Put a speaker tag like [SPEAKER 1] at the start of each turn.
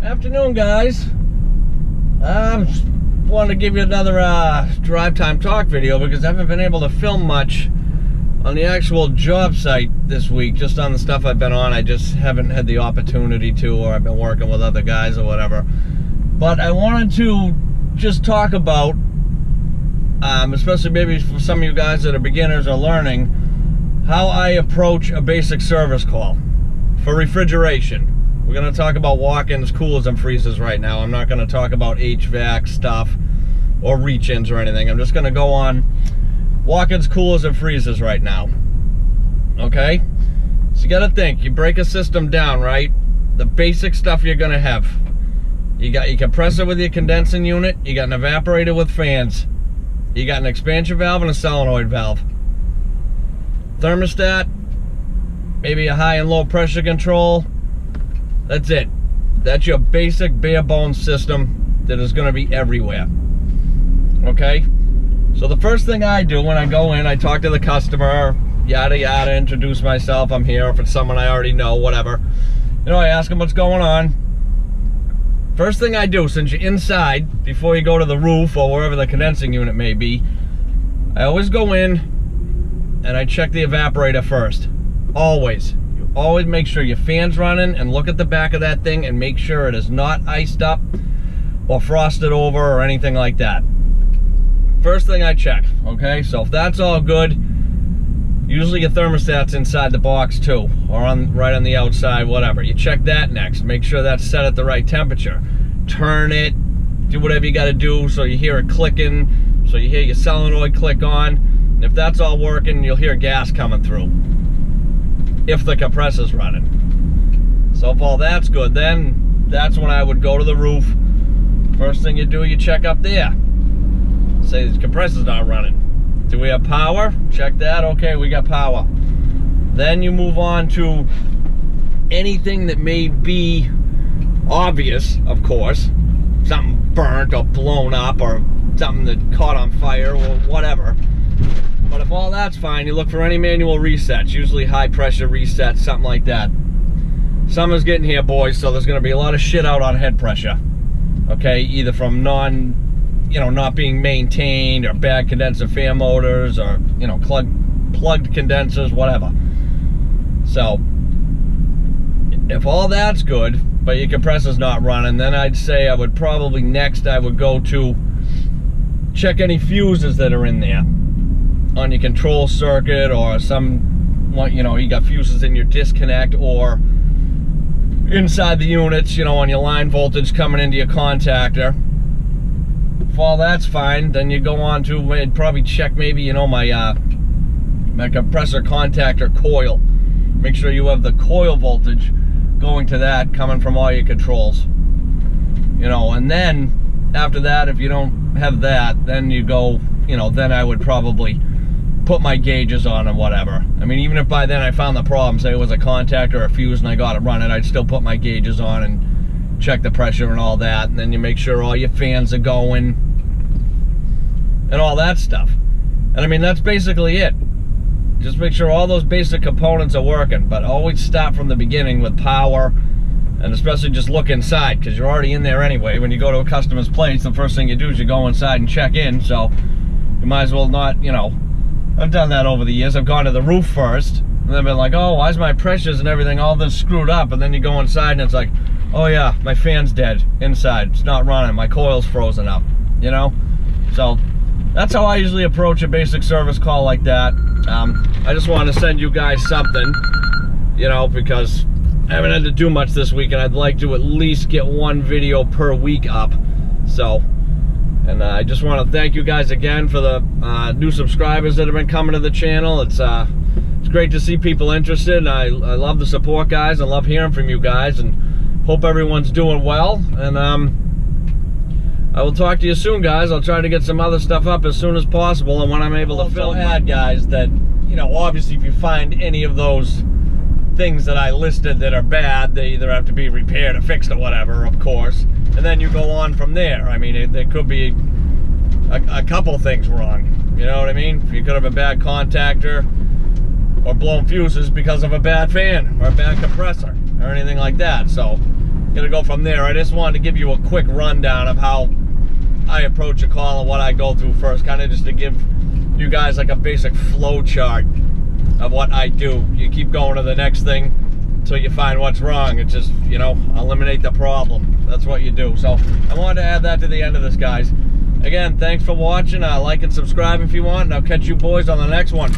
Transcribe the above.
[SPEAKER 1] Afternoon, guys. I wanted to give you another drive time talk video because I haven't been able to film much on the actual job site this week, just on the stuff I've been on. I just haven't had the opportunity to, or I've been working with other guys or whatever. But I wanted to just talk about, especially maybe for some of you guys that are beginners or learning, how I approach a basic service call for refrigeration. We're going to talk about walk-ins, coolers, and freezers right now. I'm not going to talk about HVAC stuff or reach-ins or anything. I'm just going to go on walk-ins, coolers, and freezers right now. Okay? So you got to think. You break a system down, right? The basic stuff you're going to have. You got your compressor with your condensing unit. You got an evaporator with fans. You got an expansion valve and a solenoid valve. Thermostat. Maybe a high and low pressure control. That's it. That's your basic bare bones system that is going to be everywhere. Okay? So the first thing I do when I go in, I talk to the customer, yada yada, introduce myself, I'm here. If it's someone I already know, whatever. You know, I ask them what's going on. First thing I do, since you're inside, before you go to the roof or wherever the condensing unit may be, I always go in and I check the evaporator first. Always. Always make sure your fan's running and look at the back of that thing and make sure it is not iced up or frosted over or anything like that. First thing I check, okay? So if that's all good, usually your thermostat's inside the box too, or right on the outside, whatever. You check that next. Make sure that's set at the right temperature. Turn it, do whatever you gotta do so you hear it clicking, so you hear your solenoid click on. And if that's all working, you'll hear gas coming through, if the compressor's running. So if all that's good, then that's when I would go to the roof. First thing you do, you check up there. Say the compressor's not running. Do we have power? Check that. Okay, we got power. Then you move on to anything that may be obvious, of course. Something burnt or blown up or something that caught on fire or whatever. But if all that's fine, you look for any manual resets, usually high pressure resets, something like that. Summer's getting here, boys, so there's going to be a lot of shit out on head pressure. Okay, either from not being maintained, or bad condenser fan motors, or plugged condensers, whatever. So if all that's good, but your compressor's not running, then I'd say I would probably next go to check any fuses that are in there on your control circuit, or you got fuses in your disconnect or inside the units, on your line voltage coming into your contactor. If all that's fine, then you go on to, I'd probably check maybe, my compressor contactor coil. Make sure you have the coil voltage going to that, coming from all your controls. And then after that, if you don't have that, then you go, then I would probably put my gauges on and whatever. I mean, even if by then I found the problem, say it was a contactor or a fuse and I got it running, I'd still put my gauges on and check the pressure and all that. And then you make sure all your fans are going and all that stuff. And I mean, that's basically it. Just make sure all those basic components are working, but always start from the beginning with power, and especially just look inside, because you're already in there anyway. When you go to a customer's place, the first thing you do is you go inside and check in, so you might as well not, I've done that over the years. I've gone to the roof first, and then been like, oh, why's my pressures and everything all this screwed up? And then you go inside and it's like, oh yeah, my fan's dead inside. It's not running. My coil's frozen up, So that's how I usually approach a basic service call like that. I just wanted to send you guys something, because I haven't had to do much this week, and I'd like to at least get one video per week up. So, and I just want to thank you guys again for the new subscribers that have been coming to the channel. It's great to see people interested. I love the support, guys. I love hearing from you guys, and hope everyone's doing well. And I will talk to you soon, guys. I'll try to get some other stuff up as soon as possible, and when I'm able to film. Add, guys, that obviously if you find any of those things that I listed that are bad, they either have to be repaired or fixed or whatever, of course, and then you go on from there. I mean, there could be a couple things wrong, you know what I mean? You could have a bad contactor or blown fuses because of a bad fan or a bad compressor or anything like that. So gonna go from there. I just wanted to give you a quick rundown of how I approach a call and what I go through first, kind of just to give you guys like a basic flow chart of what I do. You keep going to the next thing until you find what's wrong. It's just, you know, eliminate the problem. That's what you do. So I wanted to add that to the end of this, guys. Again, thanks for watching. Like and subscribe if you want, and I'll catch you boys on the next one.